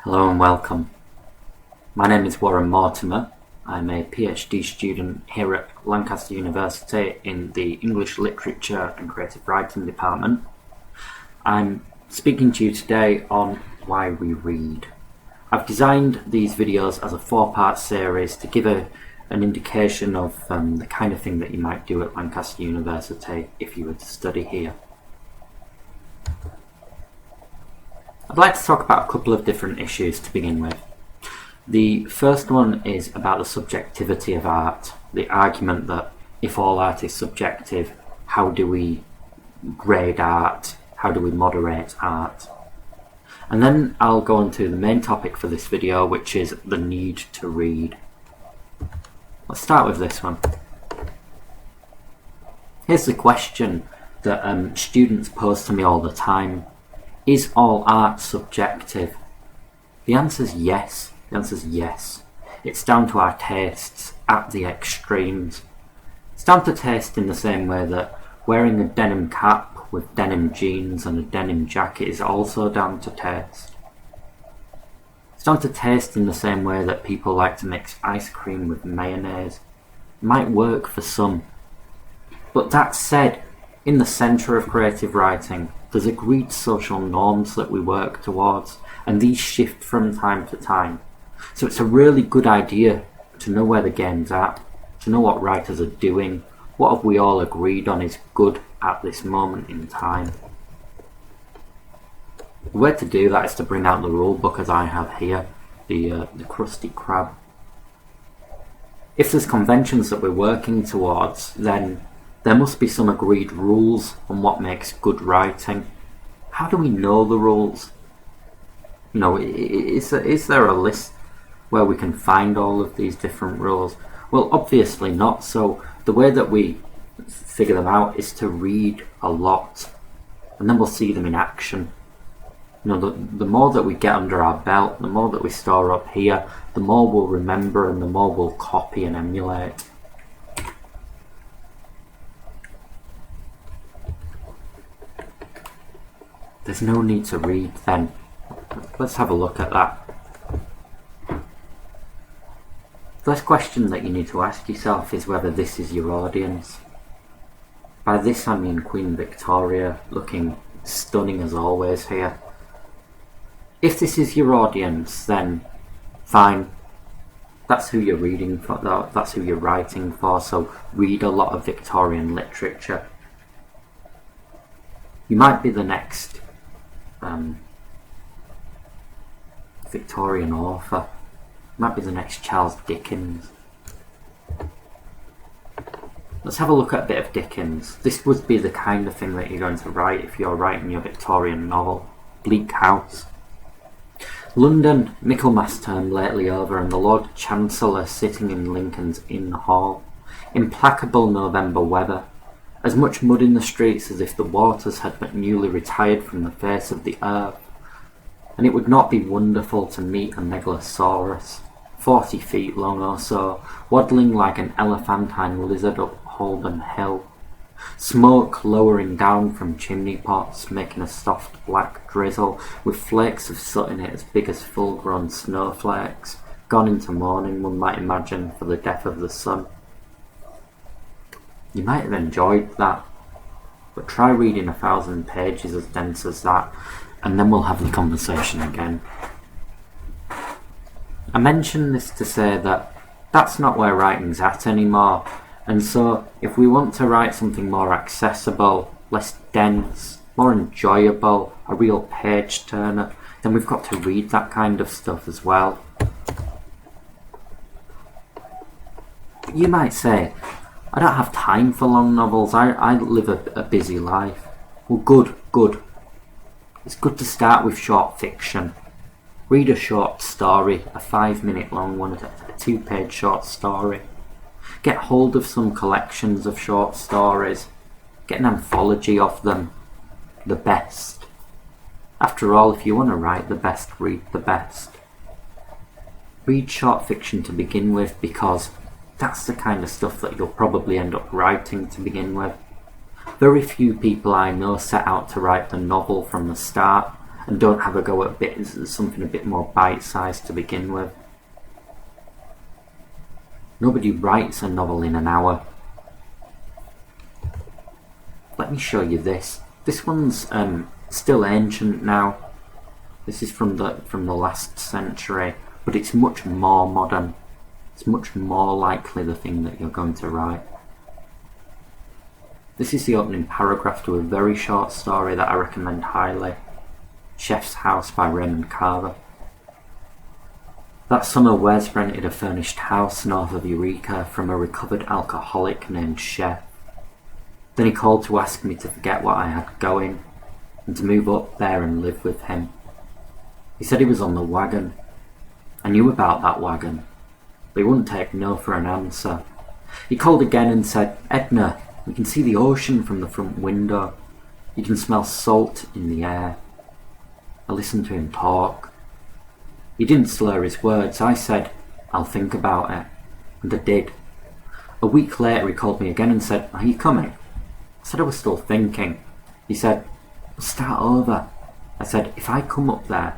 Hello and welcome. My name is Warren Mortimer. I'm a PhD student here at Lancaster University in the English Literature and Creative Writing department. I'm speaking to you today on why we read. I've designed these videos as a 4-part series to give an indication of the kind of thing that you might do at Lancaster University if you were to study here. I'd like to talk about a couple of different issues to begin with. The first one is about the subjectivity of art, the argument that if all art is subjective, how do we grade art? How do we moderate art? And then I'll go on to the main topic for this video, which is the need to read. Let's start with this one. Here's the question that students pose to me all the time. Is all art subjective? The answer is yes. The answer is yes. It's down to our tastes at the extremes. It's down to taste in the same way that wearing a denim cap with denim jeans and a denim jacket is also down to taste. It's down to taste in the same way that people like to mix ice cream with mayonnaise. It might work for some. But that said, in the centre of creative writing, there's agreed social norms that we work towards, and these shift from time to time. So it's a really good idea to know where the game's at, to know what writers are doing, what have we all agreed on is good at this moment in time. The way to do that is to bring out the rulebook as I have here, the crusty crab. If there's conventions that we're working towards, then there must be some agreed rules on what makes good writing. How do we know the rules? You know, is there a list where we can find all of these different rules? Well, obviously not. So the way that we figure them out is to read a lot, and then we'll see them in action. You know, the more that we get under our belt, the more that we store up here, the more we'll remember and the more we'll copy and emulate. There's no need to read then. Let's have a look at that. First question that you need to ask yourself is whether this is your audience. By this I mean Queen Victoria, looking stunning as always here. If this is your audience, then fine. That's who you're reading for, that's who you're writing for, so read a lot of Victorian literature. You might be the next Victorian author. Might be the next Charles Dickens. Let's have a look at a bit of Dickens. This would be the kind of thing that you're going to write if you're writing your Victorian novel. Bleak House. London, Michaelmas term lately over and the Lord Chancellor sitting in Lincoln's Inn Hall. Implacable November weather. As much mud in the streets as if the waters had but newly retired from the face of the earth. And it would not be wonderful to meet a megalosaurus, 40 feet long or so, waddling like an elephantine lizard up Holborn Hill. Smoke lowering down from chimney pots, making a soft black drizzle, with flakes of soot in it as big as full-grown snowflakes, gone into mourning, one might imagine, for the death of the sun. You might have enjoyed that, but try reading 1,000 pages as dense as that, and then we'll have the conversation again. I mention this to say that that's not where writing's at anymore, and so if we want to write something more accessible, less dense, more enjoyable, a real page turner, then we've got to read that kind of stuff as well. You might say, I don't have time for long novels, I live a busy life. Well, good. It's good to start with short fiction. Read a short story, a 5-minute long one, a 2-page short story. Get hold of some collections of short stories. Get an anthology of them. The best. After all, if you want to write the best, read the best. Read short fiction to begin with because that's the kind of stuff that you'll probably end up writing to begin with. Very few people I know set out to write the novel from the start, and don't have a go at something a bit more bite-sized to begin with. Nobody writes a novel in an hour. Let me show you this. This one's still ancient now. This is from the last century, but it's much more modern. It's much more likely the thing that you're going to write. This is the opening paragraph to a very short story that I recommend highly. Chef's House by Raymond Carver. That summer, Wes rented a furnished house north of Eureka from a recovered alcoholic named Chef. Then he called to ask me to forget what I had going and to move up there and live with him. He said he was on the wagon. I knew about that wagon, but he wouldn't take no for an answer. He called again and said, "Edna, we can see the ocean from the front window. You can smell salt in the air." I listened to him talk. He didn't slur his words. I said, "I'll think about it." And I did. A week later he called me again and said, "Are you coming?" I said I was still thinking. He said, "We'll start over." I said, "If I come up there,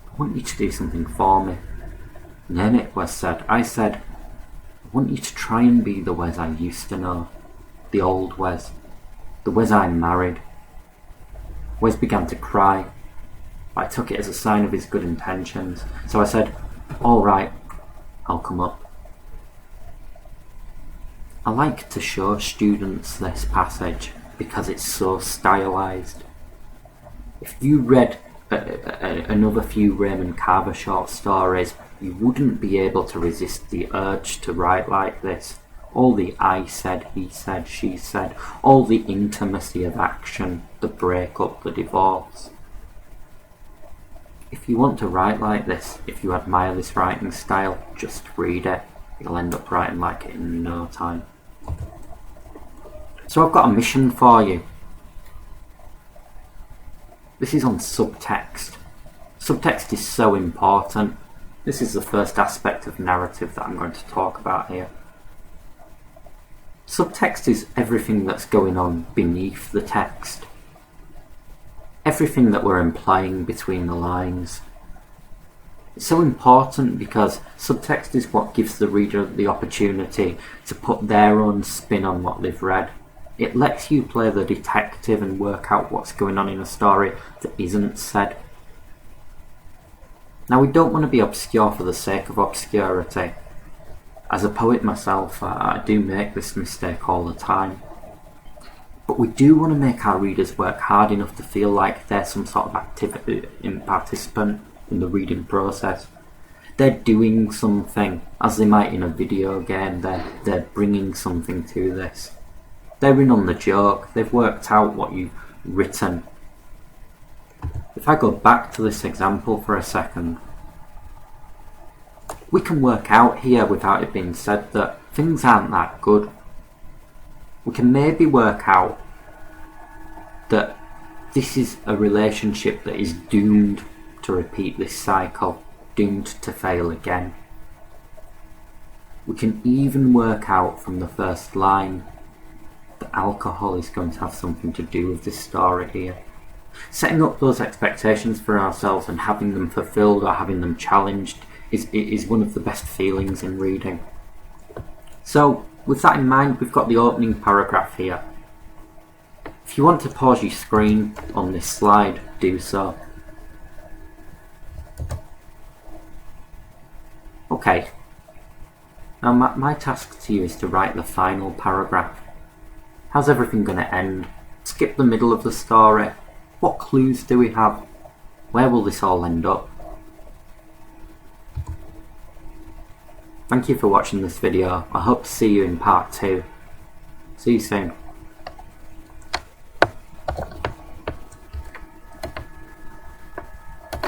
I want you to do something for me." "Name it," Wes said. I said, "I want you to try and be the Wes I used to know. The old Wes. The Wes I married." Wes began to cry. I took it as a sign of his good intentions. So I said, "All right, I'll come up." I like to show students this passage because it's so stylized. If you read another few Raymond Carver short stories, you wouldn't be able to resist the urge to write like this. All the I said, he said, she said, all the intimacy of action, the breakup, the divorce. If you want to write like this, if you admire this writing style, just read it. You'll end up writing like it in no time. So I've got a mission for you. This is on subtext. Subtext is so important. This is the first aspect of narrative that I'm going to talk about here. Subtext is everything that's going on beneath the text. Everything that we're implying between the lines. It's so important because subtext is what gives the reader the opportunity to put their own spin on what they've read. It lets you play the detective and work out what's going on in a story that isn't said. Now, we don't want to be obscure for the sake of obscurity. As a poet myself, I do make this mistake all the time. But we do want to make our readers work hard enough to feel like they're some sort of participant in the reading process. They're doing something, as they might in a video game. They're bringing something to this. They're in on the joke. They've worked out what you've written. If I go back to this example for a second, we can work out here, without it being said, that things aren't that good. We can maybe work out that this is a relationship that is doomed to repeat this cycle, doomed to fail again. We can even work out from the first line that alcohol is going to have something to do with this story here. Setting up those expectations for ourselves and having them fulfilled or having them challenged is one of the best feelings in reading. So, with that in mind, we've got the opening paragraph here. If you want to pause your screen on this slide, do so. Okay. Now my task to you is to write the final paragraph. How's everything going to end? Skip the middle of the story. What clues do we have? Where will this all end up? Thank you for watching this video. I hope to see you in part 2. See you soon.